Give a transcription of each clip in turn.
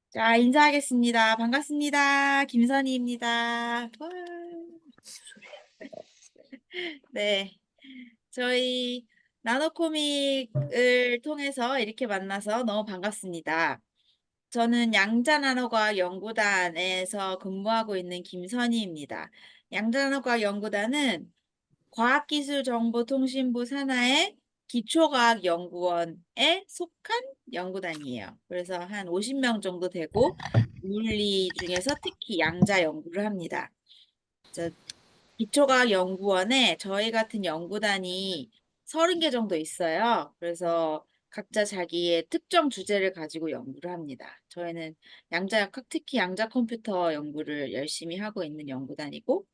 자, 인사하겠습니다. 반갑습니다. 김선희입니다. 와. 네. 저희 나노코믹을 통해서 이렇게 만나서 너무 반갑습니다. 저는 양자나노과학 연구단에서 근무하고 있는 김선희입니다. 양자나노과학 연구단은 과학기술정보통신부 산하의 기초과학연구원에 속한 연구단이에요. 그래서 한 50명 정도 되고 물리 중에서 특히 양자 연구를 합니다. 기초과학연구원에 저희 같은 연구단이 30개 정도 있어요. 그래서 각자 자기의 특정 주제를 가지고 연구를 합니다. 저희는 양자역학, 특히 양자 컴퓨터 연구를 열심히 하고 있는 연구단이고,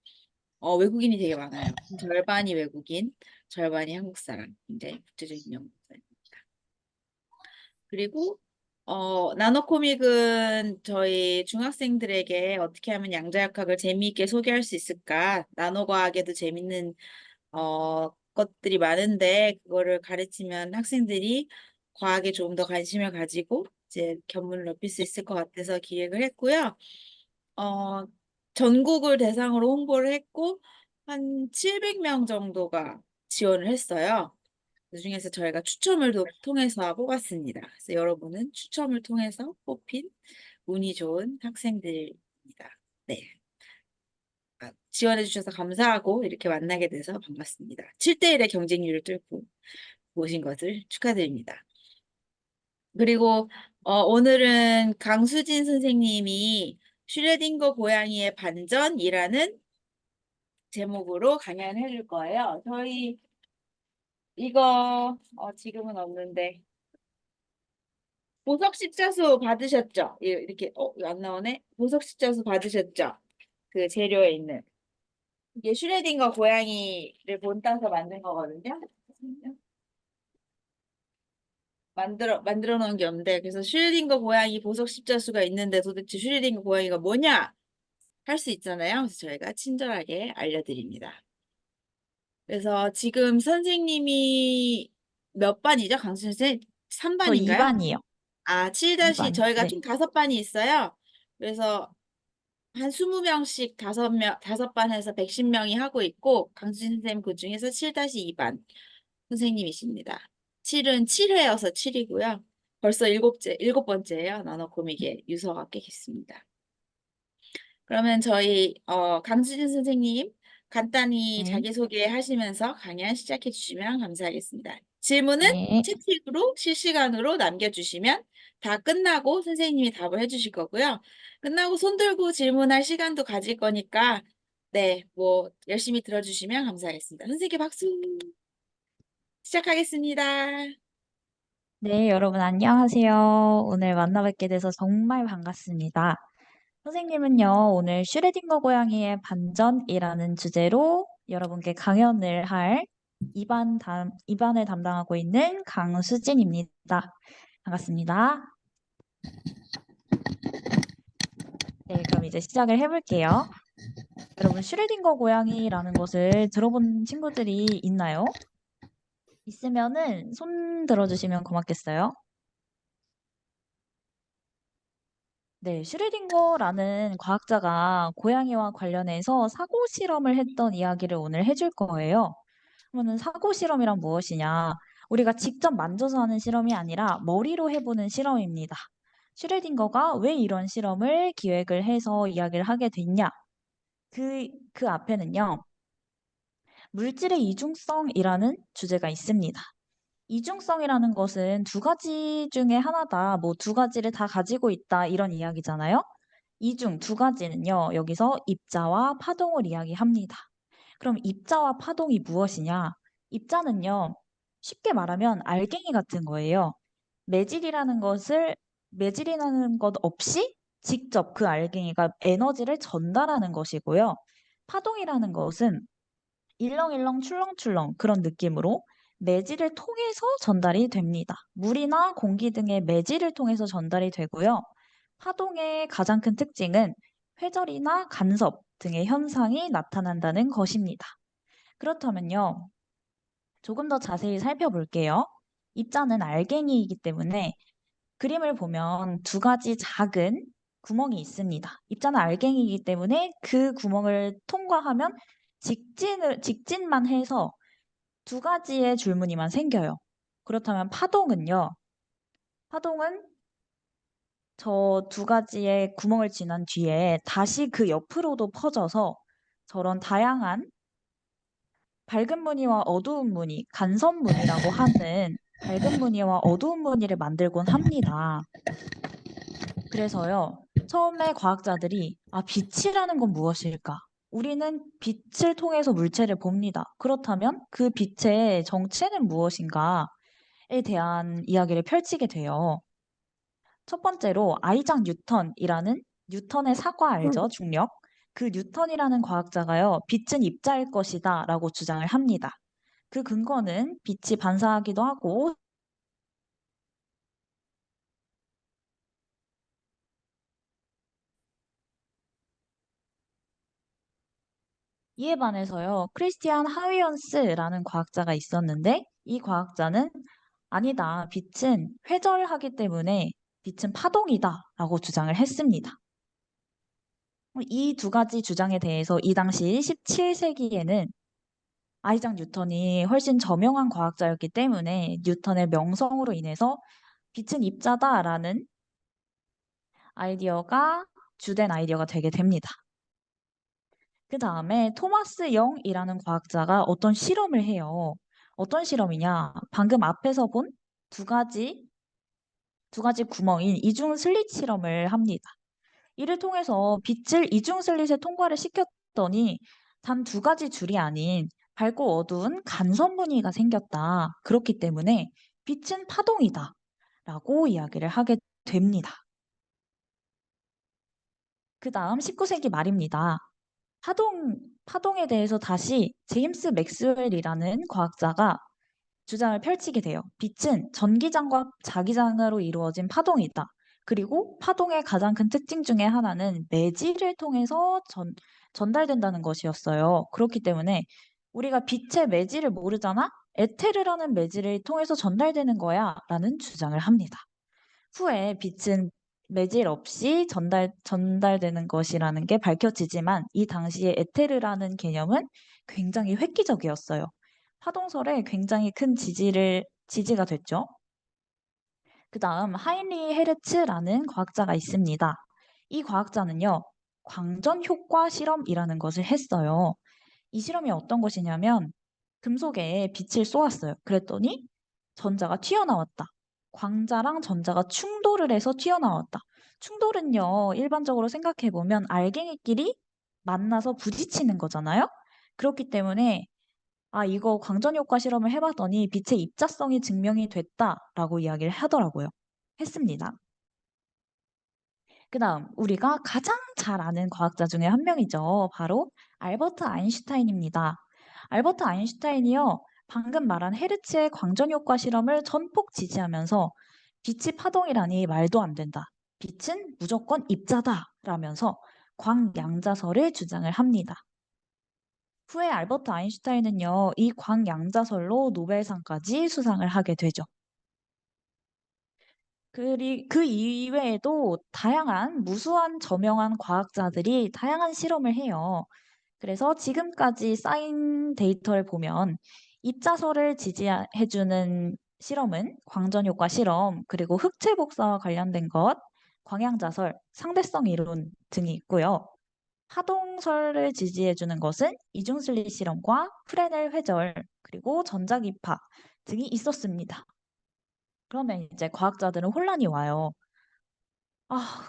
외국인이 되게 많아요. 절반이 외국인, 절반이 한국 사람. 굉장히 국제적인 연구단입니다. 그리고 나노코믹은 저희 중학생들에게 어떻게 하면 양자역학을 재미있게 소개할 수 있을까? 나노과학에도 재밌는 것들이 많은데 그거를 가르치면 학생들이 과학에 조금 더 관심을 가지고 이제 견문을 넓힐 수 있을 것 같아서 기획을 했고요. 어, 전국을 대상으로 홍보를 했고 한 700명 정도가 지원을 했어요. 그중에서 저희가 추첨을 통해서 뽑았습니다. 그래서 여러분은 추첨을 통해서 뽑힌 운이 좋은 학생들입니다. 네. 지원해 주셔서 감사하고 이렇게 만나게 돼서 반갑습니다. 7대1의 경쟁률을 뚫고 오신 것을 축하드립니다. 그리고 오늘은 강수진 선생님이 슈레딩거 고양이의 반전이라는 제목으로 강연을 해줄 거예요. 저희 이거 지금은 없는데 보석 십자수 받으셨죠? 이렇게 이거 안 나오네. 보석 십자수 받으셨죠? 그 재료에 있는 이게 슈레딩거 고양이를 본따서 만든 거거든요. 만들어 놓은 게 없는데 그래서 슈레딩거 고양이 보석 십자수가 있는데 도대체 슈레딩거 고양이가 뭐냐 할 수 있잖아요. 그래서 저희가 친절하게 알려드립니다. 그래서 지금 선생님이 몇 반이죠? 강수 선생 저 3반인가요? 2반이요. 아, 7 2반이요. 저희가 네. 총 5반이 있어요. 그래서 한 20명씩 5반 해서 110명이 하고 있고 강수진 선생님 그 중에서 7-2반 선생님이십니다. 7은 7회여서 7이고요. 벌써 일곱 번째예요. 나노 코믹에 유서가 꽤 있습니다. 그러면 저희 강수진 선생님 간단히 네. 자기소개 하시면서 강연 시작해 주시면 감사하겠습니다. 질문은 네. 채팅으로 실시간으로 남겨주시면 다 끝나고 선생님이 답을 해주실 거고요. 끝나고 손 들고 질문할 시간도 가질 거니까 네, 뭐 열심히 들어주시면 감사하겠습니다. 선생님께 박수. 시작하겠습니다. 네, 여러분 안녕하세요. 오늘 만나뵙게 돼서 정말 반갑습니다. 선생님은요, 오늘 슈레딩거 고양이의 반전이라는 주제로 여러분께 강연을 할 2반을 담당하고 있는 강수진입니다. 반갑습니다. 네, 그럼 이제 시작을 해볼게요. 여러분, 슈레딩거 고양이라는 것을 들어본 친구들이 있나요? 있으면은 손 들어주시면 고맙겠어요. 네, 슈레딩거라는 과학자가 고양이와 관련해서 사고 실험을 했던 이야기를 오늘 해줄 거예요. 그러면 사고 실험이란 무엇이냐? 우리가 직접 만져서 하는 실험이 아니라 머리로 해보는 실험입니다. 슈레딩거가 왜 이런 실험을 기획을 해서 이야기를 하게 됐냐? 그 앞에는요, 물질의 이중성이라는 주제가 있습니다. 이중성이라는 것은 두 가지 중에 하나다, 뭐 두 가지를 다 가지고 있다, 이런 이야기잖아요. 이중 두 가지는요, 여기서 입자와 파동을 이야기합니다. 그럼 입자와 파동이 무엇이냐? 입자는요, 쉽게 말하면 알갱이 같은 거예요. 매질이라는 매질이라는 것 없이 직접 그 알갱이가 에너지를 전달하는 것이고요. 파동이라는 것은 일렁일렁 출렁출렁 그런 느낌으로 매질을 통해서 전달이 됩니다. 물이나 공기 등의 매질을 통해서 전달이 되고요. 파동의 가장 큰 특징은 회절이나 간섭 등의 현상이 나타난다는 것입니다. 그렇다면요, 조금 더 자세히 살펴볼게요. 입자는 알갱이이기 때문에 그림을 보면 두 가지 작은 구멍이 있습니다. 입자는 알갱이이기 때문에 그 구멍을 통과하면 직진만 해서 두 가지의 줄무늬만 생겨요. 그렇다면 파동은요? 파동은 저 두 가지의 구멍을 지난 뒤에 다시 그 옆으로도 퍼져서 저런 다양한 밝은 무늬와 어두운 무늬, 간선 무늬라고 하는 밝은 무늬와 어두운 무늬를 만들곤 합니다. 그래서요, 처음에 과학자들이 빛이라는 건 무엇일까? 우리는 빛을 통해서 물체를 봅니다. 그렇다면 그 빛의 정체는 무엇인가에 대한 이야기를 펼치게 돼요. 첫 번째로 아이작 뉴턴이라는 뉴턴의 사과 알죠? 중력. 그 뉴턴이라는 과학자가요, 빛은 입자일 것이다 라고 주장을 합니다. 그 근거는 빛이 반사하기도 하고 이에 반해서요, 크리스티안 하위언스라는 과학자가 있었는데 이 과학자는 아니다. 빛은 회절하기 때문에 빛은 파동이다 라고 주장을 했습니다. 이 두 가지 주장에 대해서 이 당시 17세기에는 아이작 뉴턴이 훨씬 저명한 과학자였기 때문에 뉴턴의 명성으로 인해서 빛은 입자다라는 아이디어가 주된 아이디어가 되게 됩니다. 그 다음에 토마스 영이라는 과학자가 어떤 실험을 해요. 어떤 실험이냐? 방금 앞에서 본 두 가지 구멍인 이중 슬릿 실험을 합니다. 이를 통해서 빛을 이중 슬릿에 통과를 시켰더니 단 두 가지 줄이 아닌 밝고 어두운 간선 무늬가 생겼다. 그렇기 때문에 빛은 파동이다. 라고 이야기를 하게 됩니다. 그 다음 19세기 말입니다. 파동에 대해서 다시 제임스 맥스웰이라는 과학자가 주장을 펼치게 돼요. 빛은 전기장과 자기장으로 이루어진 파동이다. 그리고 파동의 가장 큰 특징 중에 하나는 매질을 통해서 전달된다는 것이었어요. 그렇기 때문에 우리가 빛의 매질을 모르잖아? 에테르라는 매질을 통해서 전달되는 거야 라는 주장을 합니다. 후에 빛은 매질 없이 전달되는 것이라는 게 밝혀지지만 이 당시에 에테르라는 개념은 굉장히 획기적이었어요. 파동설에 굉장히 큰 지지가 됐죠. 그 다음 하인리 헤르츠라는 과학자가 있습니다. 이 과학자는요, 광전 효과 실험이라는 것을 했어요. 이 실험이 어떤 것이냐면 금속에 빛을 쏘았어요. 그랬더니 전자가 튀어나왔다. 광자랑 전자가 충돌을 해서 튀어나왔다. 충돌은요, 일반적으로 생각해보면 알갱이끼리 만나서 부딪히는 거잖아요. 그렇기 때문에 이거 광전효과 실험을 해봤더니 빛의 입자성이 증명이 됐다라고 이야기를 하더라고요. 했습니다. 그 다음, 우리가 가장 잘 아는 과학자 중에 한 명이죠. 바로 알버트 아인슈타인입니다. 알버트 아인슈타인이요, 방금 말한 헤르츠의 광전효과 실험을 전폭 지지하면서 빛이 파동이라니 말도 안 된다. 빛은 무조건 입자다. 라면서 광양자설을 주장을 합니다. 후에 알버트 아인슈타인은요, 이 광양자설로 노벨상까지 수상을 하게 되죠. 그 이외에도 다양한 무수한 저명한 과학자들이 다양한 실험을 해요. 그래서 지금까지 쌓인 데이터를 보면 입자설을 지지해주는 실험은 광전효과 실험, 그리고 흑체 복사와 관련된 것, 광양자설, 상대성 이론 등이 있고요. 파동설을 지지해주는 것은 이중슬릿 실험과 프레넬 회절, 그리고 전자기파 등이 있었습니다. 그러면 이제 과학자들은 혼란이 와요.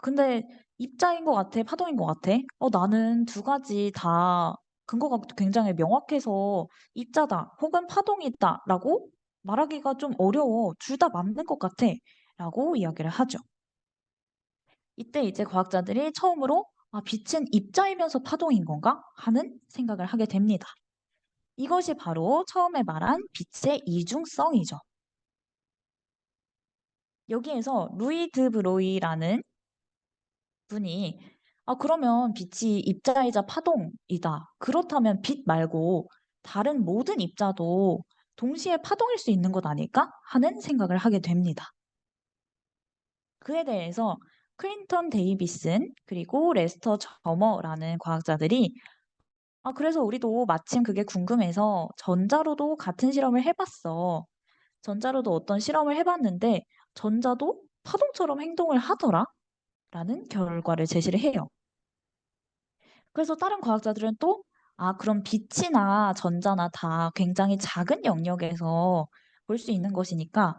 근데 입자인 것 같아, 파동인 것 같아? 나는 두 가지 다 근거가 굉장히 명확해서 입자다 혹은 파동이다 라고 말하기가 좀 어려워. 둘 다 맞는 것 같아. 라고 이야기를 하죠. 이때 이제 과학자들이 처음으로 빛은 입자이면서 파동인 건가? 하는 생각을 하게 됩니다. 이것이 바로 처음에 말한 빛의 이중성이죠. 여기에서 루이 드 브로이라는 분이 그러면 빛이 입자이자 파동이다. 그렇다면 빛 말고 다른 모든 입자도 동시에 파동일 수 있는 것 아닐까 하는 생각을 하게 됩니다. 그에 대해서 클린턴 데이비슨 그리고 레스터 저머라는 과학자들이 그래서 우리도 마침 그게 궁금해서 전자로도 같은 실험을 해봤어. 전자로도 어떤 실험을 해봤는데 전자도 파동처럼 행동을 하더라? 라는 결과를 제시를 해요. 그래서 다른 과학자들은 또 그럼 빛이나 전자나 다 굉장히 작은 영역에서 볼 수 있는 것이니까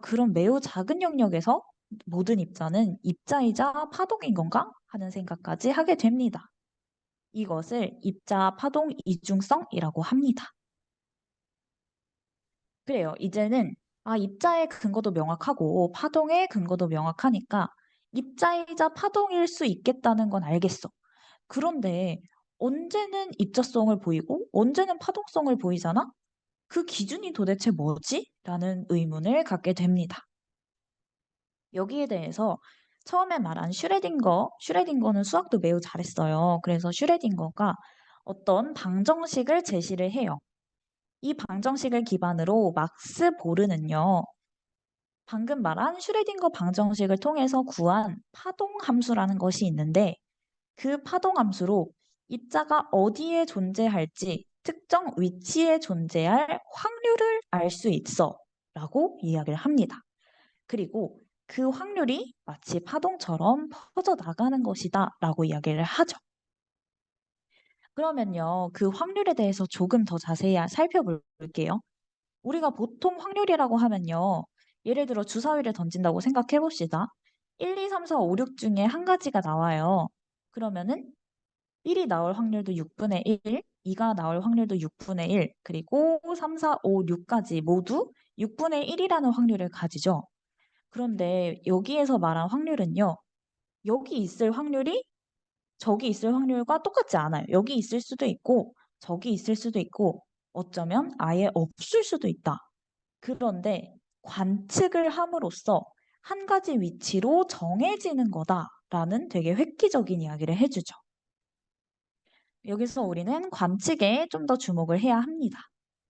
그럼 매우 작은 영역에서 모든 입자는 입자이자 파동인 건가? 하는 생각까지 하게 됩니다. 이것을 입자 파동 이중성이라고 합니다. 그래요. 이제는 입자의 근거도 명확하고 파동의 근거도 명확하니까 입자이자 파동일 수 있겠다는 건 알겠어. 그런데 언제는 입자성을 보이고 언제는 파동성을 보이잖아? 그 기준이 도대체 뭐지? 라는 의문을 갖게 됩니다. 여기에 대해서 처음에 말한 슈레딩거는 수학도 매우 잘했어요. 그래서 슈레딩거가 어떤 방정식을 제시를 해요. 이 방정식을 기반으로 막스 보르는요. 방금 말한 슈레딩거 방정식을 통해서 구한 파동 함수라는 것이 있는데 그 파동 함수로 입자가 어디에 존재할지 특정 위치에 존재할 확률을 알 수 있어 라고 이야기를 합니다. 그리고 그 확률이 마치 파동처럼 퍼져 나가는 것이다 라고 이야기를 하죠. 그러면요, 그 확률에 대해서 조금 더 자세히 살펴볼게요. 우리가 보통 확률이라고 하면요. 예를 들어 주사위를 던진다고 생각해 봅시다. 1, 2, 3, 4, 5, 6 중에 한 가지가 나와요. 그러면은 1이 나올 확률도 6분의 1, 2가 나올 확률도 6분의 1, 그리고 3, 4, 5, 6까지 모두 6분의 1이라는 확률을 가지죠. 그런데 여기에서 말한 확률은요. 여기 있을 확률이 저기 있을 확률과 똑같지 않아요. 여기 있을 수도 있고 저기 있을 수도 있고 어쩌면 아예 없을 수도 있다. 그런데 관측을 함으로써 한 가지 위치로 정해지는 거다라는 되게 획기적인 이야기를 해주죠. 여기서 우리는 관측에 좀 더 주목을 해야 합니다.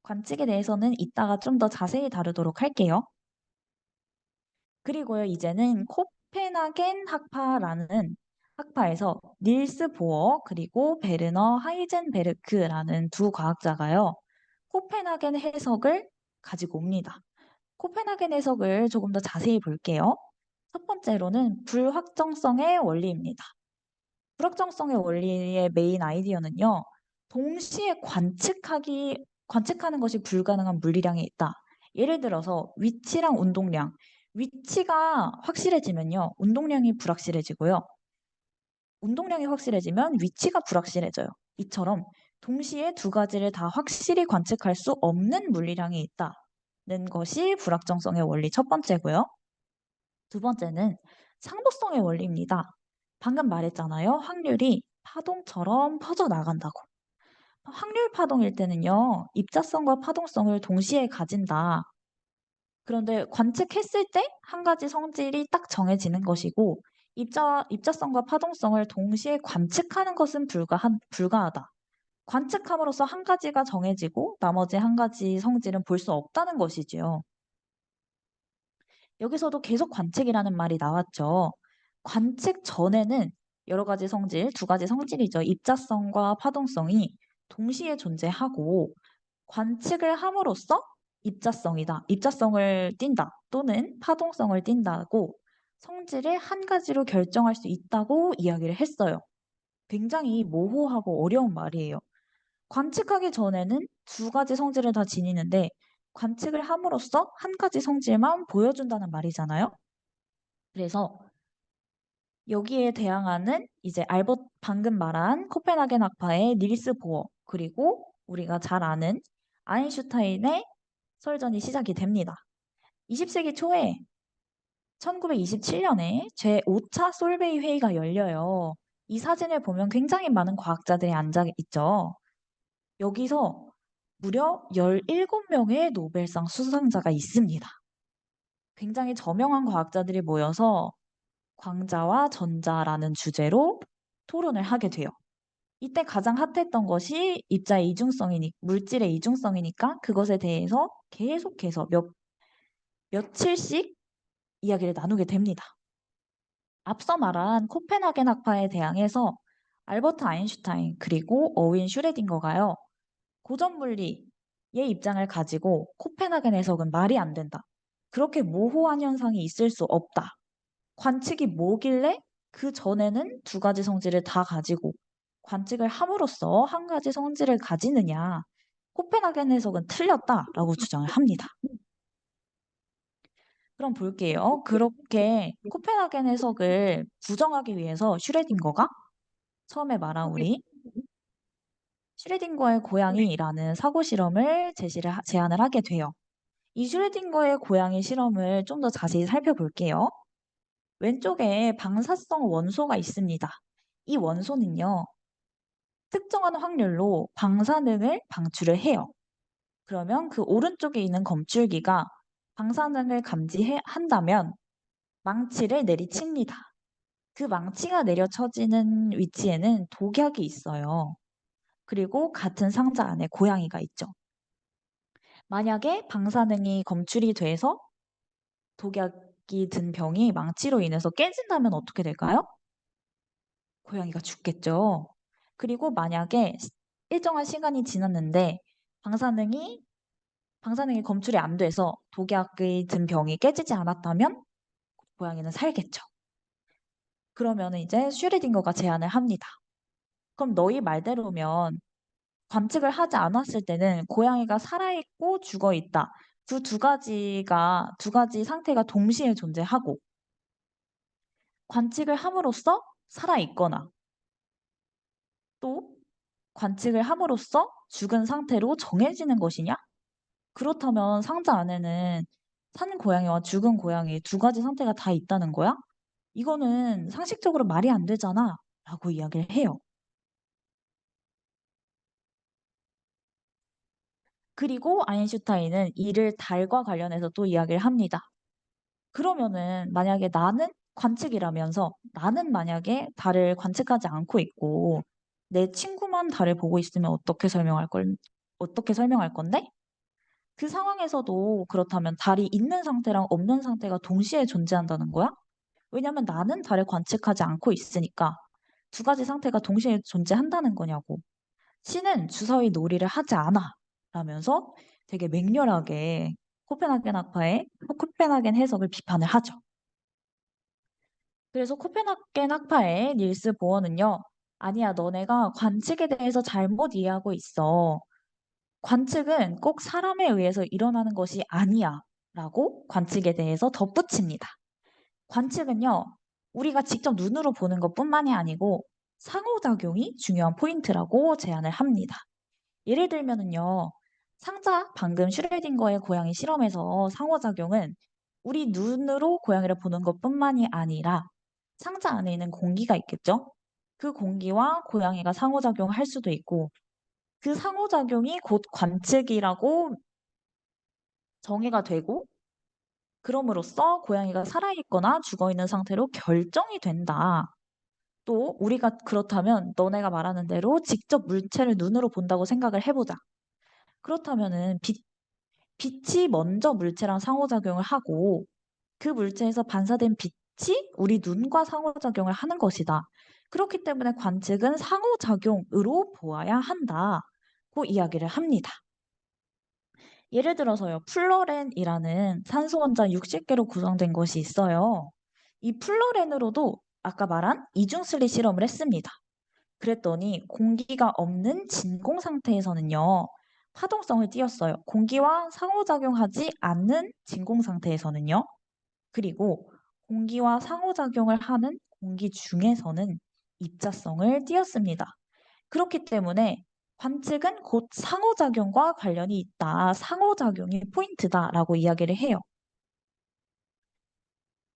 관측에 대해서는 이따가 좀 더 자세히 다루도록 할게요. 그리고요, 이제는 코펜하겐 학파라는 학파에서 닐스 보어 그리고 베르너 하이젠베르크라는 두 과학자가요. 코펜하겐 해석을 가지고 옵니다. 코펜하겐 해석을 조금 더 자세히 볼게요. 첫 번째로는 불확정성의 원리입니다. 불확정성의 원리의 메인 아이디어는요. 동시에 관측하는 것이 불가능한 물리량이 있다. 예를 들어서 위치랑 운동량. 위치가 확실해지면요. 운동량이 불확실해지고요. 운동량이 확실해지면 위치가 불확실해져요. 이처럼 동시에 두 가지를 다 확실히 관측할 수 없는 물리량이 있다는 것이 불확정성의 원리 첫 번째고요. 두 번째는 상도성의 원리입니다. 방금 말했잖아요. 확률이 파동처럼 퍼져나간다고. 확률 파동일 때는요. 입자성과 파동성을 동시에 가진다. 그런데 관측했을 때 한 가지 성질이 딱 정해지는 것이고 입자성과 파동성을 동시에 관측하는 것은 불가하다. 관측함으로써 한 가지가 정해지고 나머지 한 가지 성질은 볼 수 없다는 것이지요. 여기서도 계속 관측이라는 말이 나왔죠. 관측 전에는 여러 가지 성질, 두 가지 성질이죠. 입자성과 파동성이 동시에 존재하고 관측을 함으로써 입자성을 띈다 또는 파동성을 띈다고 성질을 한 가지로 결정할 수 있다고 이야기를 했어요. 굉장히 모호하고 어려운 말이에요. 관측하기 전에는 두 가지 성질을 다 지니는데 관측을 함으로써 한 가지 성질만 보여준다는 말이잖아요. 그래서 여기에 대항하는 이제 방금 말한 코펜하겐 학파의 닐스 보어 그리고 우리가 잘 아는 아인슈타인의 설전이 시작이 됩니다. 20세기 초에 1927년에 제5차 솔베이 회의가 열려요. 이 사진을 보면 굉장히 많은 과학자들이 앉아 있죠. 여기서 무려 17명의 노벨상 수상자가 있습니다. 굉장히 저명한 과학자들이 모여서 광자와 전자라는 주제로 토론을 하게 돼요. 이때 가장 핫했던 것이 물질의 이중성이니까 그것에 대해서 계속해서 며칠씩 이야기를 나누게 됩니다. 앞서 말한 코펜하겐 학파에 대항해서 알버트 아인슈타인 그리고 어윈 슈레딩거가요. 고전 물리의 입장을 가지고 코펜하겐 해석은 말이 안 된다. 그렇게 모호한 현상이 있을 수 없다. 관측이 뭐길래 그 전에는 두 가지 성질을 다 가지고 관측을 함으로써 한 가지 성질을 가지느냐. 코펜하겐 해석은 틀렸다라고 주장을 합니다. 그럼 볼게요. 그렇게 코펜하겐 해석을 부정하기 위해서 슈레딩거가 처음에 말한 우리 슈레딩거의 고양이라는 사고 실험을 제안을 하게 돼요. 이 슈레딩거의 고양이 실험을 좀 더 자세히 살펴볼게요. 왼쪽에 방사성 원소가 있습니다. 이 원소는요, 특정한 확률로 방사능을 방출을 해요. 그러면 그 오른쪽에 있는 검출기가 방사능을 감지한다면 망치를 내리칩니다. 그 망치가 내려쳐지는 위치에는 독약이 있어요. 그리고 같은 상자 안에 고양이가 있죠. 만약에 방사능이 검출이 돼서 독약이 든 병이 망치로 인해서 깨진다면 어떻게 될까요? 고양이가 죽겠죠. 그리고 만약에 일정한 시간이 지났는데 방사능이 검출이 안 돼서 독약의 든 병이 깨지지 않았다면 고양이는 살겠죠. 그러면 이제 슈레딩거가 제안을 합니다. 그럼 너희 말대로면 관측을 하지 않았을 때는 고양이가 살아있고 죽어있다. 그 두 가지 상태가 동시에 존재하고 관측을 함으로써 살아있거나 또 관측을 함으로써 죽은 상태로 정해지는 것이냐? 그렇다면 상자 안에는 산 고양이와 죽은 고양이 두 가지 상태가 다 있다는 거야? 이거는 상식적으로 말이 안 되잖아. 라고 이야기를 해요. 그리고 아인슈타인은 이를 달과 관련해서 또 이야기를 합니다. 그러면은 만약에 나는 관측이라면서 나는 만약에 달을 관측하지 않고 있고 내 친구만 달을 보고 있으면 어떻게 설명할 건데? 그 상황에서도 그렇다면 달이 있는 상태랑 없는 상태가 동시에 존재한다는 거야? 왜냐면 나는 달을 관측하지 않고 있으니까 두 가지 상태가 동시에 존재한다는 거냐고. 신은 주사위 놀이를 하지 않아. 라면서 되게 맹렬하게 코펜하겐 해석을 비판을 하죠. 그래서 코펜하겐 학파의 닐스 보어는요. 아니야, 너네가 관측에 대해서 잘못 이해하고 있어. 관측은 꼭 사람에 의해서 일어나는 것이 아니야. 라고 관측에 대해서 덧붙입니다. 관측은요, 우리가 직접 눈으로 보는 것뿐만이 아니고 상호작용이 중요한 포인트라고 제안을 합니다. 예를 들면은요, 방금 슈레딩거의 고양이 실험에서 상호작용은 우리 눈으로 고양이를 보는 것뿐만이 아니라 상자 안에 있는 공기가 있겠죠? 그 공기와 고양이가 상호작용을 할 수도 있고 그 상호작용이 곧 관측이라고 정의가 되고 그럼으로써 고양이가 살아있거나 죽어있는 상태로 결정이 된다. 또 우리가 그렇다면 너네가 말하는 대로 직접 물체를 눈으로 본다고 생각을 해보자. 그렇다면은 빛이 먼저 물체랑 상호작용을 하고 그 물체에서 반사된 빛이 우리 눈과 상호작용을 하는 것이다. 그렇기 때문에 관측은 상호작용으로 보아야 한다고 이야기를 합니다. 예를 들어서요, 플로렌이라는 산소 원자 60개로 구성된 것이 있어요. 이 플로렌으로도 아까 말한 이중슬릿 실험을 했습니다. 그랬더니 공기가 없는 진공 상태에서는요, 파동성을 띄었어요. 공기와 상호작용하지 않는 진공 상태에서는요. 그리고 공기와 상호작용을 하는 공기 중에서는 입자성을 띄었습니다. 그렇기 때문에 관측은 곧 상호작용과 관련이 있다. 상호작용이 포인트다라고 이야기를 해요.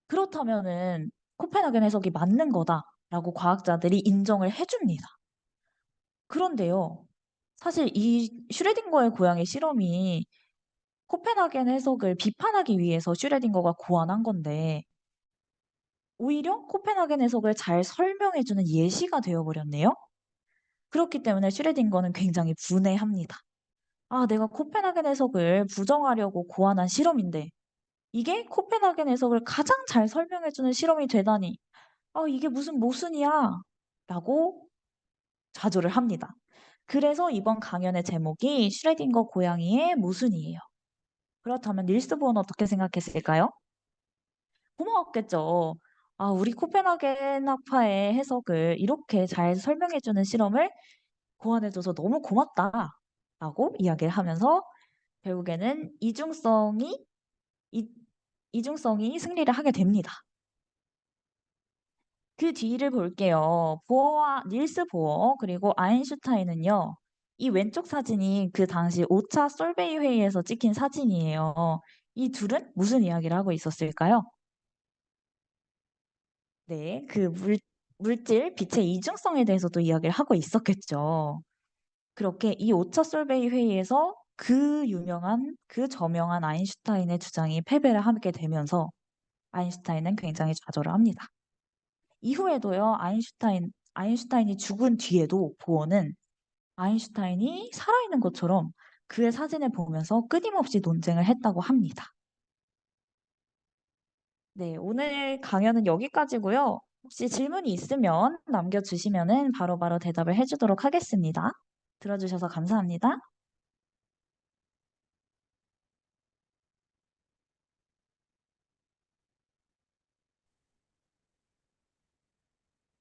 그렇다면은 코펜하겐 해석이 맞는 거다라고 과학자들이 인정을 해줍니다. 그런데요, 사실 이 슈레딩거의 고양이 실험이 코펜하겐 해석을 비판하기 위해서 슈레딩거가 고안한 건데 오히려 코펜하겐 해석을 잘 설명해주는 예시가 되어버렸네요. 그렇기 때문에 슈레딩거는 굉장히 분해합니다. 아, 내가 코펜하겐 해석을 부정하려고 고안한 실험인데 이게 코펜하겐 해석을 가장 잘 설명해주는 실험이 되다니. 아, 이게 무슨 모순이야? 라고 자조를 합니다. 그래서 이번 강연의 제목이 슈레딩거 고양이의 모순이에요. 그렇다면 닐스 보어는 어떻게 생각했을까요? 고마웠겠죠. 아, 우리 코펜하겐 학파의 해석을 이렇게 잘 설명해주는 실험을 고안해줘서 너무 고맙다. 라고 이야기를 하면서 결국에는 이, 이중성이 승리를 하게 됩니다. 그 뒤를 볼게요. 보어와 닐스 보어 그리고 아인슈타인은요. 이 왼쪽 사진이 그 당시 5차 솔베이 회의에서 찍힌 사진이에요. 이 둘은 무슨 이야기를 하고 있었을까요? 네, 물질, 빛의 이중성에 대해서도 이야기를 하고 있었겠죠. 그렇게 이 5차 솔베이 회의에서 그 저명한 아인슈타인의 주장이 패배를 하게 되면서 아인슈타인은 굉장히 좌절을 합니다. 이후에도요, 아인슈타인이 죽은 뒤에도 보어는 아인슈타인이 살아있는 것처럼 그의 사진을 보면서 끊임없이 논쟁을 했다고 합니다. 네, 오늘 강연은 여기까지고요. 혹시 질문이 있으면 남겨주시면은 바로바로 대답을 해주도록 하겠습니다. 들어주셔서 감사합니다.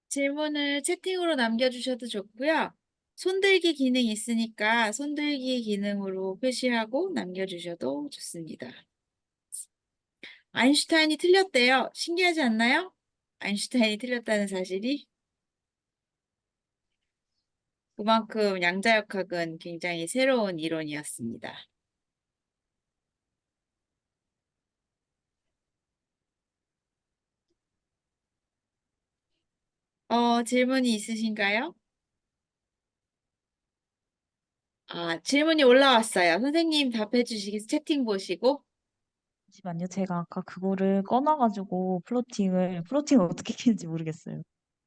질문을 채팅으로 남겨주셔도 좋고요. 손들기 기능 있으니까 손들기 기능으로 표시하고 남겨주셔도 좋습니다. 아인슈타인이 틀렸대요. 신기하지 않나요? 아인슈타인이 틀렸다는 사실이. 그만큼 양자역학은 굉장히 새로운 이론이었습니다. 질문이 있으신가요? 아, 질문이 올라왔어요. 선생님 답해 주시겠어요? 채팅 보시고. 잠시만요. 제가 아까 그거를 꺼놔가지고 플로팅을 어떻게 키는지 모르겠어요.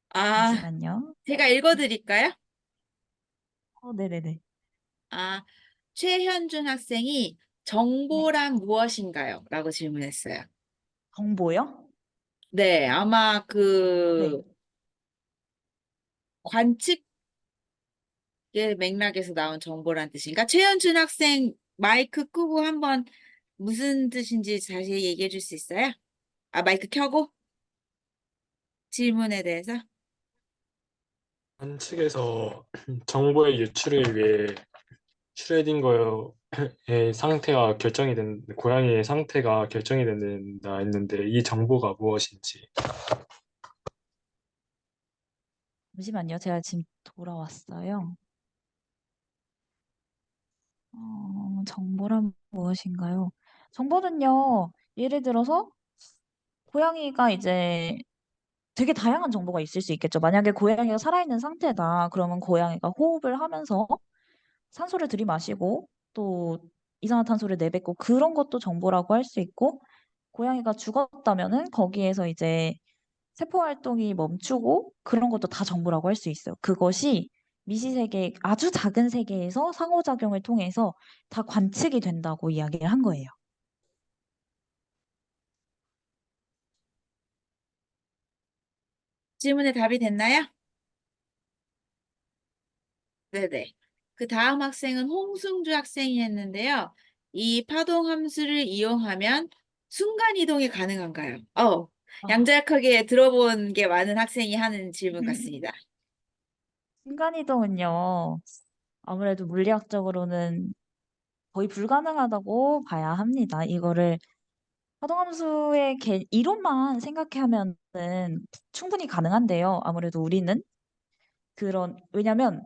아, 잠시만요. 제가 읽어드릴까요? 네네네. 아, 최현준 학생이 네. 정보란 무엇인가요? 라고 질문했어요. 정보요? 네, 아마 네. 그 관측의 맥락에서 나온 정보란 뜻인가? 최현준 학생 마이크 끄고 한번 무슨 뜻인지 자세히 얘기해 줄 수 있어요? 아, 마이크 켜고 질문에 대해서? 한 측에서 정보의 유출을 위해 슈레딩거의 상태가 고양이의 상태가 결정이 된다 했는데 이 정보가 무엇인지. 잠시만요. 제가 지금 돌아왔어요. 정보란 무엇인가요? 정보는요, 예를 들어서 고양이가 이제 되게 다양한 정보가 있을 수 있겠죠. 만약에 고양이가 살아있는 상태다. 그러면 고양이가 호흡을 하면서 산소를 들이마시고 또 이산화탄소를 내뱉고 그런 것도 정보라고 할 수 있고, 고양이가 죽었다면은 거기에서 이제 세포 활동이 멈추고 그런 것도 다 정보라고 할 수 있어요. 그것이 미시세계, 아주 작은 세계에서 상호작용을 통해서 다 관측이 된다고 이야기를 한 거예요. 질문에 답이 됐나요? 네네. 그 다음 학생은 홍승주 학생이 했는데요. 이 파동 함수를 이용하면 순간이동이 가능한가요? 아, 양자역학에 들어본 게 많은 학생이 하는 질문 같습니다. 순간이동은요, 아무래도 물리학적으로는 거의 불가능하다고 봐야 합니다. 이거를 파동함수의 이론만 생각하면은 충분히 가능한데요. 아무래도 우리는 왜냐면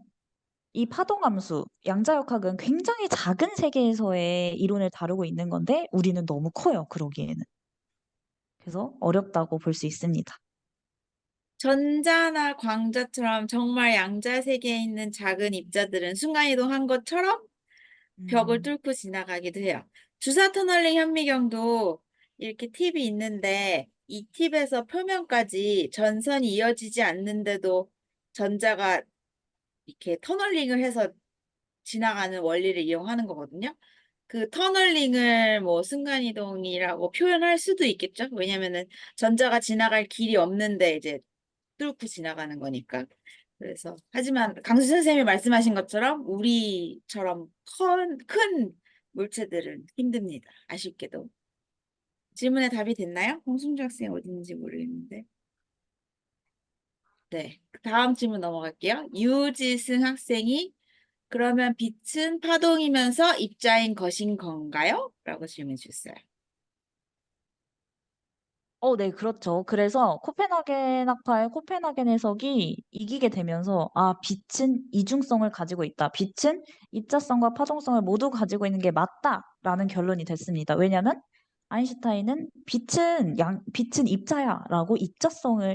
이 파동함수, 양자역학은 굉장히 작은 세계에서의 이론을 다루고 있는 건데 우리는 너무 커요, 그러기에는. 그래서 어렵다고 볼 수 있습니다. 전자나 광자처럼 정말 양자 세계에 있는 작은 입자들은 순간이동한 것처럼 벽을 음, 뚫고 지나가기도 해요. 주사 터널링 현미경도 이렇게 팁이 있는데 이 팁에서 표면까지 전선이 이어지지 않는데도 전자가 이렇게 터널링을 해서 지나가는 원리를 이용하는 거거든요. 그 터널링을 뭐 순간이동이라고 표현할 수도 있겠죠. 왜냐면은 전자가 지나갈 길이 없는데 이제 뚫고 지나가는 거니까. 그래서 하지만 강수 선생님이 말씀하신 것처럼 우리처럼 큰 물체들은 힘듭니다. 아쉽게도. 질문에 답이 됐나요? 홍순주 학생 어디 있는지 모르겠는데. 네. 다음 질문 넘어갈게요. 유지승 학생이 그러면 빛은 파동이면서 입자인 것인 건가요? 라고 질문 주셨어요. 네, 그렇죠. 그래서 코펜하겐 학파의 코펜하겐 해석이 이기게 되면서, 빛은 이중성을 가지고 있다. 빛은 입자성과 파동성을 모두 가지고 있는 게 맞다라는 결론이 됐습니다. 왜냐하면 아인슈타인은 빛은 입자야라고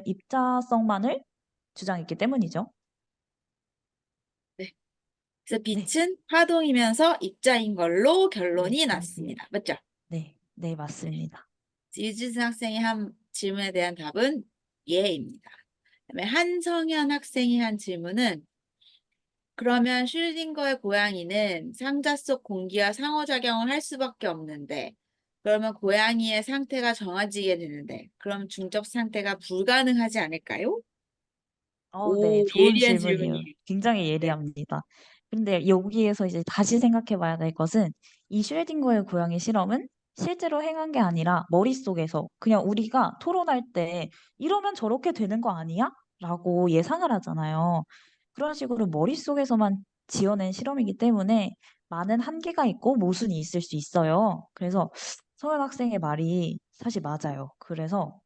입자성만을 주장했기 때문이죠. 네. 그래서 네, 빛은 파동이면서 입자인 걸로 네, 결론이 났습니다. 맞죠? 네, 네, 네. 맞습니다. 유지승 학생이 한 질문에 대한 답은 예입니다. 그다음에 한성현 학생이 한 질문은 그러면 슈르딩거의 고양이는 상자 속 공기와 상호작용을 할 수밖에 없는데 그러면 고양이의 상태가 정해지게 되는데 그럼 중첩 상태가 불가능하지 않을까요? 네, 오, 좋은 예리한 질문이에요. 질문이에요. 굉장히 네. 예리합니다. 근데 여기에서 이제 다시 생각해 봐야 될 것은 이 슈레딩거의 고양이 실험은 실제로 행한 게 아니라 머릿속에서 그냥 우리가 토론할 때 이러면 저렇게 되는 거 아니야? 라고 예상을 하잖아요. 그런 식으로 머릿속에서만 지어낸 실험이기 때문에 많은 한계가 있고 모순이 있을 수 있어요. 그래서 서현 학생의 말이 사실 맞아요. 그래서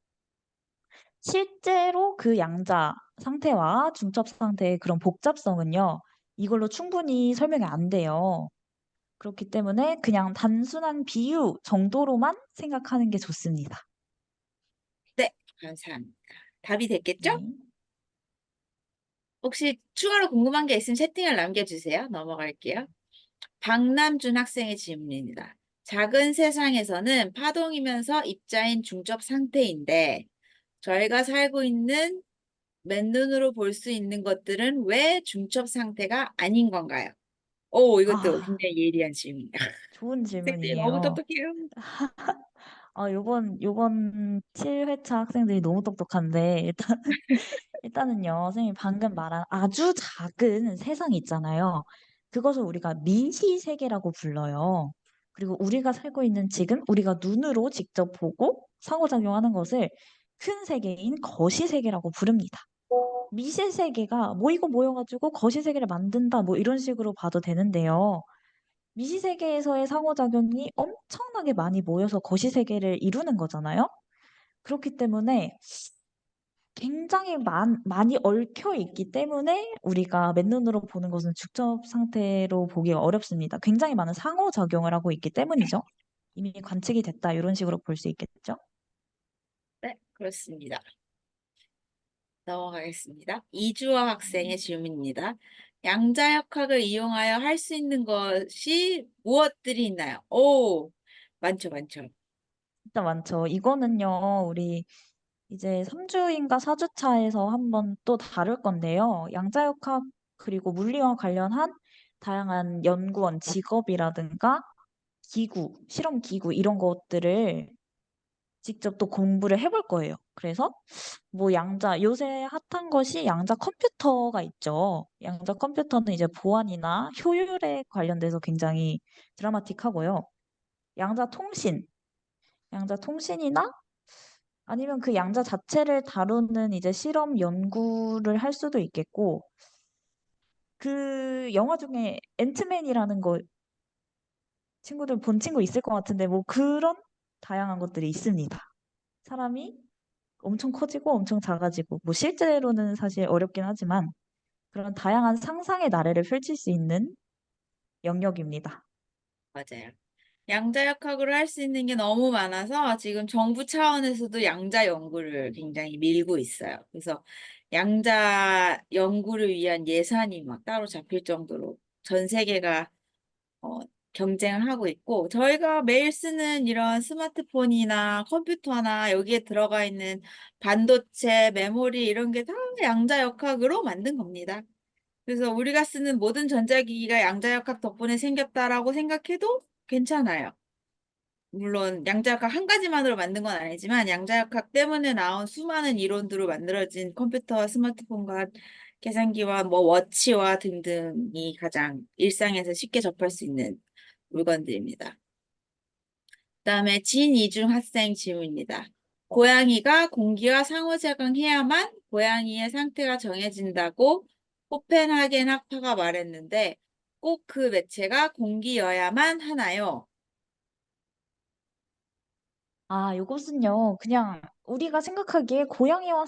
실제로 그 양자 상태와 중첩 상태의 그런 복잡성은요, 이걸로 충분히 설명이 안 돼요. 그렇기 때문에 그냥 단순한 비유 정도로만 생각하는 게 좋습니다. 네, 감사합니다. 답이 됐겠죠? 네. 혹시 추가로 궁금한 게 있으면 채팅을 남겨주세요. 넘어갈게요. 박남준 학생의 질문입니다. 작은 세상에서는 파동이면서 입자인 중첩 상태인데 저희가 살고 있는 맨눈으로 볼 수 있는 것들은 왜 중첩 상태가 아닌 건가요? 오, 이것도 아, 굉장히 예리한 질문이다. 좋은 학생들이 너무 질문이에요. 똑똑해요. 요번 7회차 학생들이 너무 똑똑한데, 일단은요, 선생님이 방금 말한 아주 작은 세상이 있잖아요. 그것을 우리가 미시세계라고 불러요. 그리고 우리가 살고 있는 지금 우리가 눈으로 직접 보고 상호작용하는 것을 큰 세계인 거시세계라고 부릅니다. 미시세계가 모이고 모여가지고 거시세계를 만든다 뭐 이런 식으로 봐도 되는데요. 미시세계에서의 상호작용이 엄청나게 많이 모여서 거시세계를 이루는 거잖아요. 그렇기 때문에 굉장히 많이 얽혀 있기 때문에 우리가 맨눈으로 보는 것은 중첩 상태로 보기가 어렵습니다. 굉장히 많은 상호작용을 하고 있기 때문이죠. 이미 관측이 됐다 이런 식으로 볼 수 있겠죠. 네, 그렇습니다. 넘어가겠습니다. 이주호 학생의 네. 질문입니다. 양자역학을 이용하여 할 수 있는 것이 무엇들이 있나요? 오, 많죠, 많죠. 진짜 많죠. 이거는요, 우리 이제 3주인가 4주차에서 한번 또 다룰 건데요. 양자역학 그리고 물리와 관련한 다양한 연구원 직업이라든가 기구, 실험 기구 이런 것들을 직접 또 공부를 해볼 거예요. 그래서 뭐 요새 핫한 것이 양자 컴퓨터가 있죠. 양자 컴퓨터는 이제 보안이나 효율에 관련돼서 굉장히 드라마틱하고요. 양자 통신, 양자 통신이나 아니면 그 양자 자체를 다루는 이제 실험 연구를 할 수도 있겠고, 그 영화 중에 앤트맨이라는 거 친구들 본 친구 있을 것 같은데 뭐 그런 다양한 것들이 있습니다. 사람이 엄청 커지고 엄청 작아지고, 뭐 실제로는 사실 어렵긴 하지만 그런 다양한 상상의 나래를 펼칠 수 있는 영역입니다. 맞아요. 양자역학으로 할 수 있는 게 너무 많아서 지금 정부 차원에서도 양자 연구를 굉장히 밀고 있어요. 그래서 양자 연구를 위한 예산이 막 따로 잡힐 정도로 전 세계가 어, 경쟁을 하고 있고 저희가 매일 쓰는 이런 스마트폰이나 컴퓨터나 여기에 들어가 있는 반도체, 메모리 이런 게 다 양자역학으로 만든 겁니다. 그래서 우리가 쓰는 모든 전자기기가 양자역학 덕분에 생겼다라고 생각해도 괜찮아요. 물론 양자역학 한 가지만으로 만든 건 아니지만 양자역학 때문에 나온 수많은 이론들로 만들어진 컴퓨터와 스마트폰과 계산기와 뭐 워치와 등등이 가장 일상에서 쉽게 접할 수 있는 물건들입니다. 그다음에 진이중 학생 질문입니다. 고양이가 공기와 상호작용해야만 고양이의 상태가 정해진다고 코펜하겐 학파가 말했는데 꼭 그 매체가 공기여야만 하나요? 아, 이것은요, 그냥 우리가 생각하기에 고양이와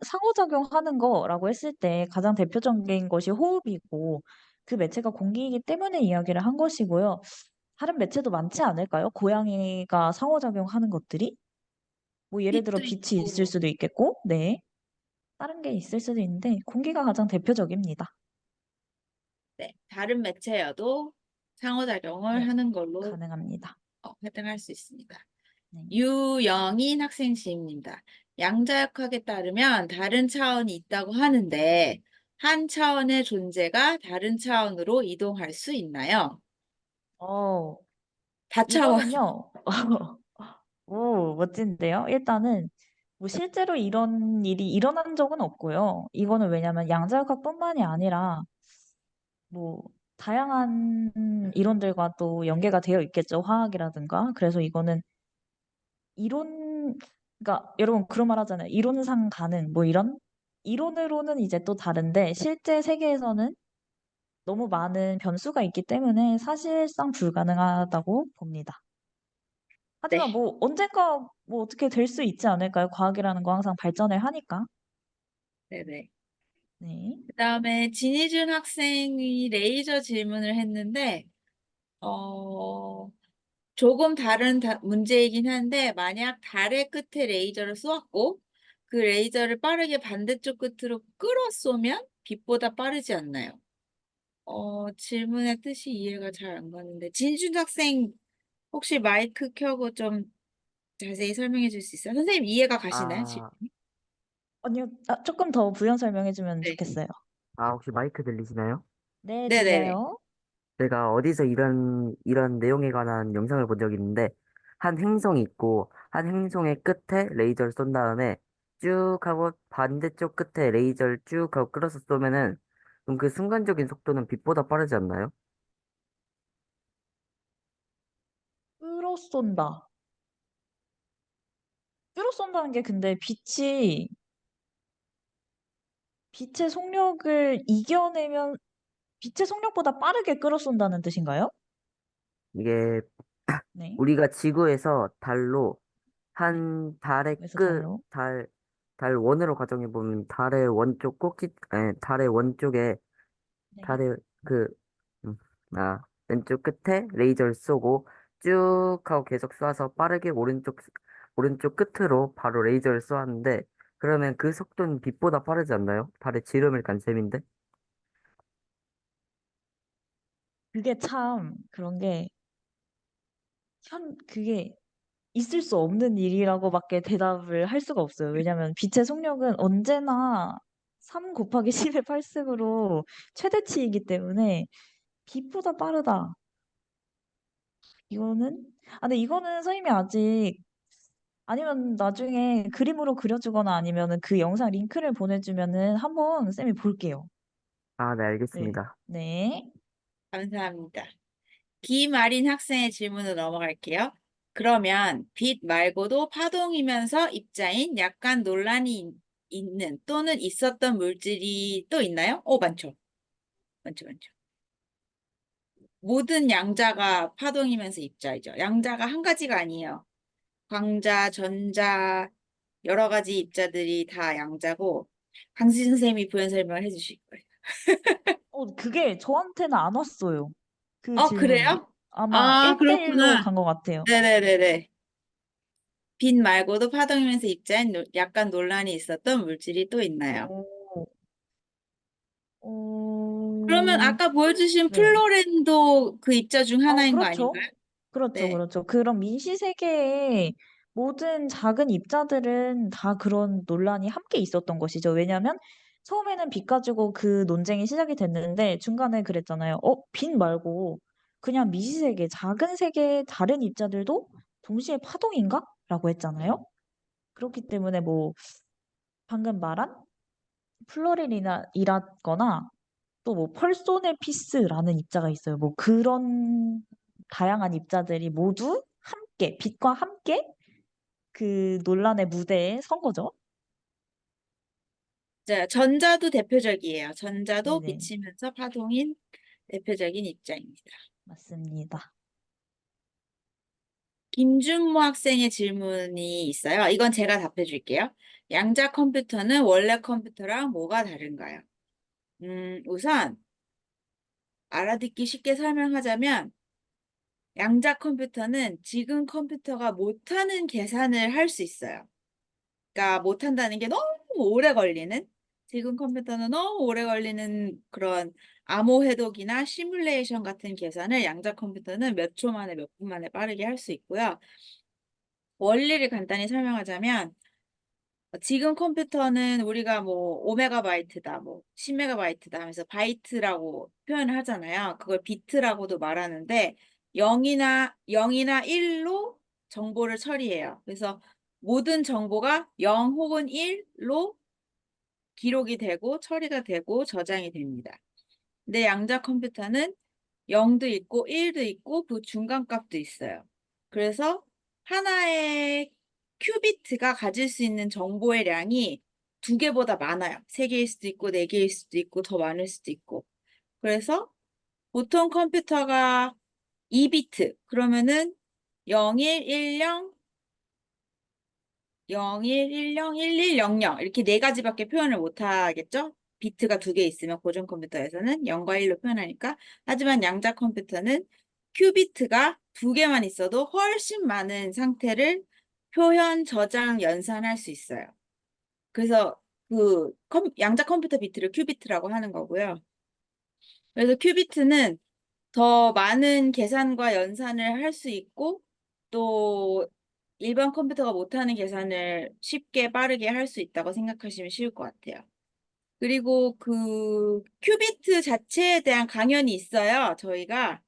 상호작용하는 거라고 했을 때 가장 대표적인 것이 호흡이고, 그 매체가 공기이기 때문에 이야기를 한 것이고요. 다른 매체도 많지 않을까요? 고양이가 상호작용하는 것들이? 뭐 예를 들어 빛도 빛이 있을 있고, 수도 있겠고, 네. 다른 게 있을 수도 있는데, 공기가 가장 대표적입니다. 네, 다른 매체여도 상호작용을 네, 하는 걸로 가능합니다. 활동할 수 있습니다. 네. 유영인 학생 질문입니다. 양자역학에 따르면 다른 차원이 있다고 하는데 한 차원의 존재가 다른 차원으로 이동할 수 있나요? 어, 다차원. 이거는요, 오, 멋진데요? 일단은, 뭐 실제로 이런 일이 일어난 적은 없고요. 이거는 왜냐면 양자역학뿐만이 아니라, 뭐, 다양한 이론들과 또 연계가 되어 있겠죠. 화학이라든가. 그래서 이거는 이론, 그러니까 여러분 그런 말 하잖아요. 이론상 가능, 뭐 이런? 이론으로는 이제 또 다른데, 실제 세계에서는 너무 많은 변수가 있기 때문에 사실상 불가능하다고 봅니다. 하지만 네, 뭐 언젠가 뭐 어떻게 될 수 있지 않을까요? 과학이라는 거 항상 발전을 하니까. 네네. 네. 그다음에 진희준 학생이 레이저 질문을 했는데 어, 조금 다른 문제이긴 한데 만약 달의 끝에 레이저를 쏘았고 그 레이저를 빠르게 반대쪽 끝으로 끌어 쏘면 빛보다 빠르지 않나요? 질문의 뜻이 이해가 잘 안 가는데 진준 학생 혹시 마이크 켜고 좀 자세히 설명해 줄 수 있어요? 선생님 이해가 가시나요? 아, 아니요, 조금 더 부연 설명해주면 네. 좋겠어요. 혹시 마이크 들리시나요? 네, 네네네. 들려요. 제가 어디서 이런 내용에 관한 영상을 본 적이 있는데, 한 행성이 있고, 한 행성의 끝에 레이저를 쏜 다음에 쭉 하고 반대쪽 끝에 레이저를 쭉 하고 끌어서 쏘면은, 그럼 그 순간적인 속도는 빛보다 빠르지 않나요? 끌어 쏜다. 끌어 쏜다는 게 근데 빛의 속력을 이겨내면 빛의 속력보다 빠르게 끌어 쏜다는 뜻인가요? 이게 네. 우리가 지구에서 달로 네. 한 달의 그래서 끝, 달로. 달 원으로 가정해 보면 달의 원쪽 달의 원쪽에 네. 달의 그, 음, 왼쪽 끝에 레이저를 쏘고 쭉 하고 계속 쏴서 빠르게 오른쪽 끝으로 바로 레이저를 쏘았는데, 그러면 그 속도는 빛보다 빠르지 않나요? 달의 지름을 간 셈인데? 그게 참 그런 게 그게 있을 수 없는 일이라고밖에 대답을 할 수가 없어요. 왜냐면 빛의 속력은 언제나 3 곱하기 10의 8승으로 최대치이기 때문에 빛보다 빠르다. 이거는 근데 이거는 선생님이 아직 아니면 나중에 그림으로 그려주거나 아니면은 그 영상 링크를 보내주면은 한번 쌤이 볼게요. 네, 네. 알겠습니다. 네. 감사합니다. 김아린 학생의 질문으로 넘어갈게요. 그러면 빛 말고도 파동이면서 입자인 약간 논란이 있는 또는 있었던 물질이 또 있나요? 많죠. 많죠, 많죠. 모든 양자가 파동이면서 입자이죠. 양자가 한 가지가 아니에요. 광자, 전자, 여러 가지 입자들이 다 양자고 강수진 선생님이 부연 설명을 해주실 거예요. 그게 저한테는 안 왔어요. 그 질문이. 그래요? 아마 아, 1대1로 그렇구나. 간 것 같아요. 네네네네. 빛 말고도 파동이면서 입자인 약간 논란이 있었던 물질이 또 있나요? 오, 그러면 어, 아까 보여주신 네. 플로렌도 그 입자 중 하나인 거 그렇죠. 아닌가요? 그렇죠, 네. 그렇죠. 그런 민시 세계의 모든 작은 입자들은 다 그런 논란이 함께 있었던 것이죠. 왜냐하면 처음에는 빛 가지고 그 논쟁이 시작이 됐는데 중간에 그랬잖아요. 빛 말고 그냥 미시세계, 작은 세계의 다른 입자들도 동시에 파동인가? 라고 했잖아요. 그렇기 때문에 뭐 방금 말한 플로리이라거나 또 뭐 펄소네 피스라는 입자가 있어요. 뭐 그런 다양한 입자들이 모두 함께, 빛과 함께 그 논란의 무대에 선 거죠. 자, 전자도 대표적이에요. 전자도 네네, 비치면서 파동인 대표적인 입자입니다. 맞습니다. 김준모 학생의 질문이 있어요. 이건 제가 답해 줄게요. 양자 컴퓨터는 원래 컴퓨터랑 뭐가 다른가요? 우선 알아듣기 쉽게 설명하자면 양자 컴퓨터는 지금 컴퓨터가 못하는 계산을 할 수 있어요. 그러니까 못한다는 게 너무 오래 걸리는, 지금 컴퓨터는 너무 오래 걸리는 그런 암호 해독이나 시뮬레이션 같은 계산을 양자 컴퓨터는 몇 초 만에 몇 분 만에 빠르게 할 수 있고요. 원리를 간단히 설명하자면 지금 컴퓨터는 우리가 뭐 5메가바이트다, 뭐 10메가바이트다 하면서 바이트라고 표현을 하잖아요. 그걸 비트라고도 말하는데 0이나 1로 정보를 처리해요. 그래서 모든 정보가 0 혹은 1로 기록이 되고 처리가 되고 저장이 됩니다. 근데 양자 컴퓨터는 0도 있고 1도 있고 그 중간 값도 있어요. 그래서 하나의 큐비트가 가질 수 있는 정보의 량이 두 개보다 많아요. 세 개일 수도 있고 네 개일 수도 있고 더 많을 수도 있고. 그래서 보통 컴퓨터가 2비트 그러면은 0110 0110 1100 이렇게 네 가지밖에 표현을 못 하겠죠? 비트가 두 개 있으면 고전 컴퓨터에서는 0과 1로 표현하니까. 하지만 양자 컴퓨터는 큐비트가 두 개만 있어도 훨씬 많은 상태를 표현, 저장, 연산할 수 있어요. 그래서 그 양자 컴퓨터 비트를 큐비트라고 하는 거고요. 그래서 큐비트는 더 많은 계산과 연산을 할 수 있고 또 일반 컴퓨터가 못하는 계산을 쉽게 빠르게 할 수 있다고 생각하시면 쉬울 것 같아요. 그리고 그 큐비트 자체에 대한 강연이 있어요. 저희가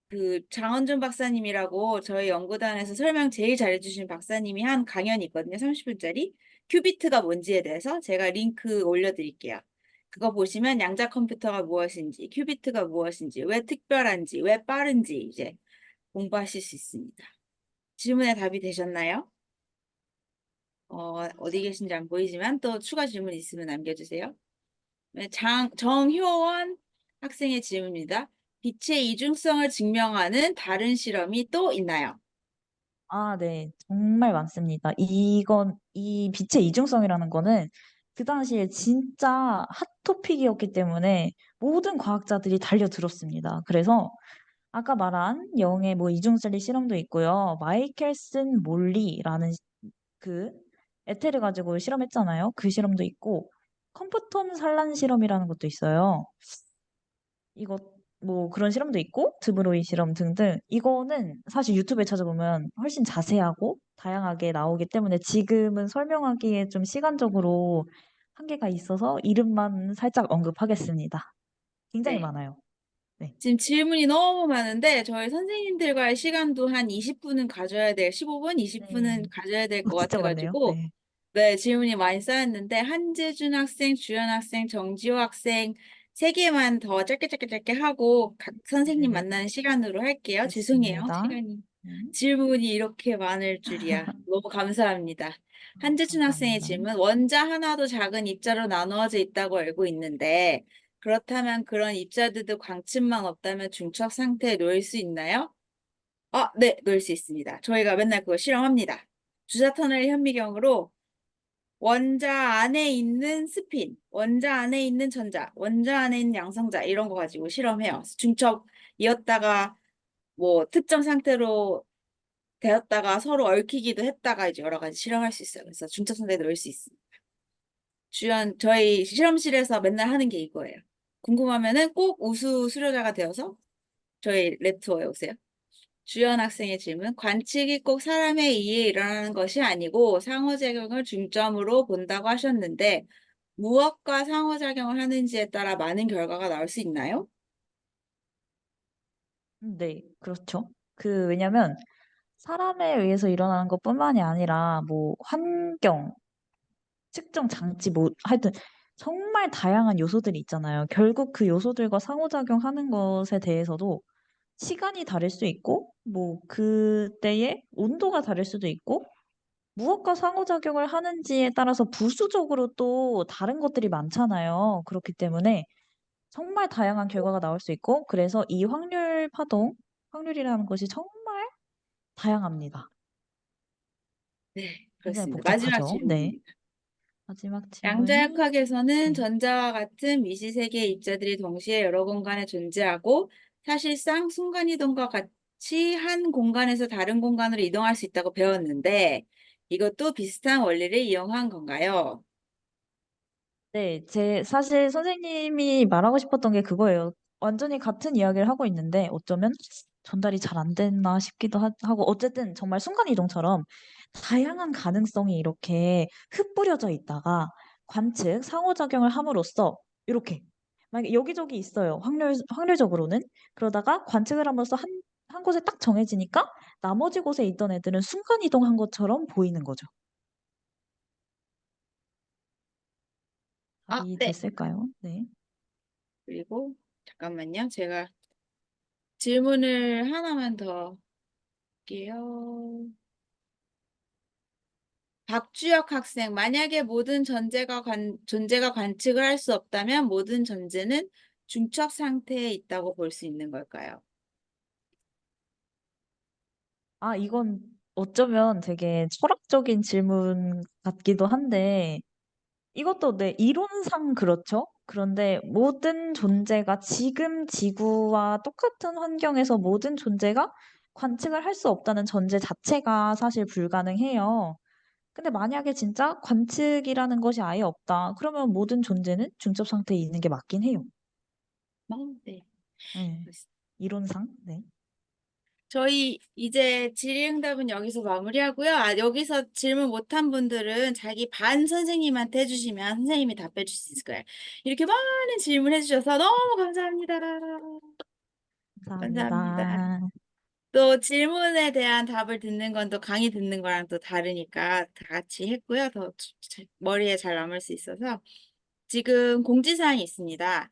그 장원준 박사님이라고 저희 연구단에서 설명 제일 잘해주신 박사님이 한 강연이 있거든요. 30분짜리. 큐비트가 뭔지에 대해서 제가 링크 올려드릴게요. 그거 보시면 양자 컴퓨터가 무엇인지, 큐비트가 무엇인지, 왜 특별한지, 왜 빠른지 이제 공부하실 수 있습니다. 질문에 답이 되셨나요? 어디 계신지 안 보이지만 또 추가 질문 있으면 남겨주세요. 네, 정효원 학생의 질문입니다. 빛의 이중성을 증명하는 다른 실험이 또 있나요? 네. 정말 많습니다. 이 빛의 이중성이라는 거는 그 당시에 진짜 핫토픽이었기 때문에 모든 과학자들이 달려들었습니다. 그래서 아까 말한 영의 뭐 이중셀리 실험도 있고요. 마이켈슨 몰리라는 그 에테르 가지고 실험했잖아요. 그 실험도 있고 컴포톤 산란 실험이라는 것도 있어요. 이거 뭐 그런 실험도 있고 드브로이 실험 등등 이거는 사실 유튜브에 찾아보면 훨씬 자세하고 다양하게 나오기 때문에 지금은 설명하기에 좀 시간적으로 한계가 있어서 이름만 살짝 언급하겠습니다. 굉장히 네. 많아요. 네. 지금 질문이 너무 많은데 저희 선생님들과의 시간도 한 20분은 가져야 될, 15분, 20분은 네. 가져야 될 것 진짜 많네요. 같아가지고 네. 네, 질문이 많이 쌓였는데 한재준 학생, 주연 학생, 정지호 학생 세 개만 더 짧게 하고 각 선생님 네네. 만나는 시간으로 할게요. 죄송해요. 알겠습니다. 시간이 네. 질문이 이렇게 많을 줄이야. 너무 감사합니다. 한재준 학생의 감사합니다. 질문, 원자 하나도 작은 입자로 나누어져 있다고 알고 있는데 그렇다면 그런 입자들도 광층만 없다면 중첩 상태에 놓일 수 있나요? 네, 놓일 수 있습니다. 저희가 맨날 그거 실험합니다. 주사 터널 현미경으로 원자 안에 있는 스핀, 원자 안에 있는 전자, 원자 안에 있는 양성자 이런 거 가지고 실험해요. 중첩이었다가 뭐 특정 상태로 되었다가 서로 얽히기도 했다가 이제 여러 가지 실험할 수 있어요. 그래서 중첩 상태에 넣을 수 있습니다. 저희 실험실에서 맨날 하는 게 이거예요. 궁금하면은 꼭 우수 수료자가 되어서 저희 랩 투어에 오세요. 주연 학생의 질문. 관측이 꼭 사람에 의해 일어나는 것이 아니고 상호작용을 중점으로 본다고 하셨는데 무엇과 상호작용을 하는지에 따라 많은 결과가 나올 수 있나요? 네, 그렇죠. 왜냐면 사람에 의해서 일어나는 것뿐만이 아니라 뭐 환경, 측정 장치 뭐 하여튼 정말 다양한 요소들이 있잖아요. 결국 그 요소들과 상호작용하는 것에 대해서도 시간이 다를 수 있고 뭐 그때의 온도가 다를 수도 있고 무엇과 상호작용을 하는지에 따라서 부수적으로 또 다른 것들이 많잖아요. 그렇기 때문에 정말 다양한 결과가 나올 수 있고 그래서 이 확률이라는 것이 정말 다양합니다. 네, 굉장히 그렇습니다. 마지막 복잡하죠. 네. 질문입니다. 마지막 질문이 양자역학에서는 네. 전자와 같은 미시세계의 입자들이 동시에 여러 공간에 존재하고 사실상 순간이동과 같이 한 공간에서 다른 공간으로 이동할 수 있다고 배웠는데 이것도 비슷한 원리를 이용한 건가요? 네, 사실 선생님이 말하고 싶었던 게 그거예요. 완전히 같은 이야기를 하고 있는데 어쩌면 전달이 잘 안 됐나 싶기도 하고 어쨌든 정말 순간이동처럼 다양한 가능성이 이렇게 흩뿌려져 있다가 관측, 상호작용을 함으로써 이렇게 만약에 여기저기 있어요. 확률적으로는. 그러다가 관측을 함으로써 한 곳에 딱 정해지니까 나머지 곳에 있던 애들은 순간이동한 것처럼 보이는 거죠. 답이 네. 됐을까요? 네. 그리고 잠깐만요. 제가 질문을 하나만 더 할게요. 박주혁 학생, 만약에 모든 존재가 관측을 할 수 없다면 모든 존재는 중첩 상태에 있다고 볼 수 있는 걸까요? 이건 어쩌면 되게 철학적인 질문 같기도 한데, 이것도 네, 이론상 그렇죠. 그런데 모든 존재가 지금 지구와 똑같은 환경에서 모든 존재가 관측을 할 수 없다는 전제 자체가 사실 불가능해요. 근데 만약에 진짜 관측이라는 것이 아예 없다. 그러면 모든 존재는 중첩 상태에 있는 게 맞긴 해요. 네. 네. 이론상, 네. 저희 이제 질의응답은 여기서 마무리하고요. 여기서 질문 못한 분들은 자기 반 선생님한테 해주시면 선생님이 답해 주실 수 있을 거예요. 이렇게 많은 질문 해주셔서 너무 감사합니다. 감사합니다. 감사합니다. 또 질문에 대한 답을 듣는 건 또 강의 듣는 거랑 또 다르니까 다 같이 했고요. 더 머리에 잘 남을 수 있어서 지금 공지사항이 있습니다.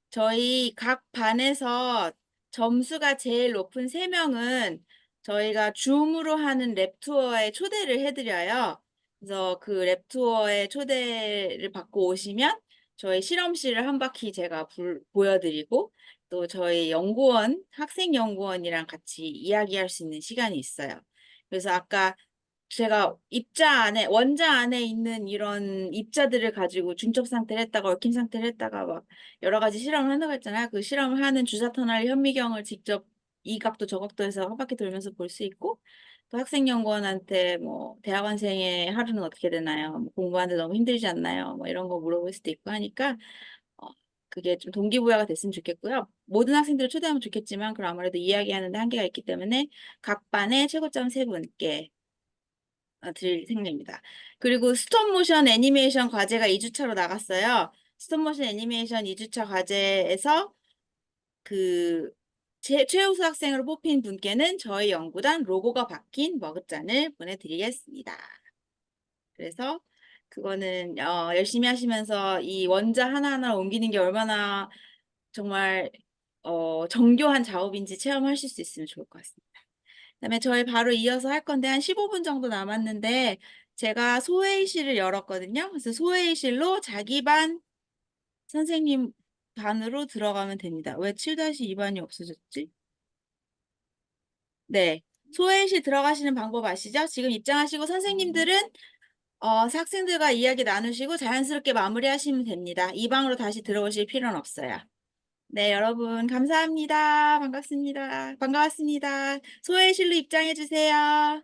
저희 각 반에서 점수가 제일 높은 3명은 저희가 줌으로 하는 랩투어에 초대를 해드려요. 그래서 그 랩투어에 초대를 받고 오시면 저희 실험실을 한 바퀴 제가 보여드리고 또 저희 연구원, 학생연구원이랑 같이 이야기할 수 있는 시간이 있어요. 그래서 아까 제가 원자 안에 있는 이런 입자들을 가지고 중첩 상태를 했다가 얽힘 상태를 했다가 막 여러 가지 실험을 한다고 했잖아요. 그 실험을 하는 주사터널 현미경을 직접 이 각도 저 각도에서 한 바퀴 돌면서 볼 수 있고 또 학생연구원한테 뭐 대학원생의 하루는 어떻게 되나요? 뭐 공부하는데 너무 힘들지 않나요? 뭐 이런 거 물어볼 수도 있고 하니까 어, 그게 좀 동기부여가 됐으면 좋겠고요. 모든 학생들을 초대하면 좋겠지만 그럼 아무래도 이야기하는데 한계가 있기 때문에 각 반에 최고점 3분께 드릴 생각입니다. 그리고 스톱모션 애니메이션 과제가 2주차로 나갔어요. 스톱모션 애니메이션 2주차 과제에서 그 최우수 학생으로 뽑힌 분께는 저희 연구단 로고가 박힌 머그잔을 보내드리겠습니다. 그래서 그거는 열심히 하시면서 이 원자 하나하나 옮기는 게 얼마나 정말 정교한 작업인지 체험하실 수 있으면 좋을 것 같습니다. 그다음에 저희 바로 이어서 할 건데 한 15분 정도 남았는데 제가 소회의실을 열었거든요. 그래서 소회의실로 자기 반 선생님 반으로 들어가면 됩니다. 왜 7-2반이 없어졌지? 네. 소회의실 들어가시는 방법 아시죠? 지금 입장하시고 선생님들은 학생들과 이야기 나누시고 자연스럽게 마무리하시면 됩니다. 이 방으로 다시 들어오실 필요는 없어요. 네, 여러분 감사합니다. 반갑습니다. 반가웠습니다. 소회의실로 입장해 주세요.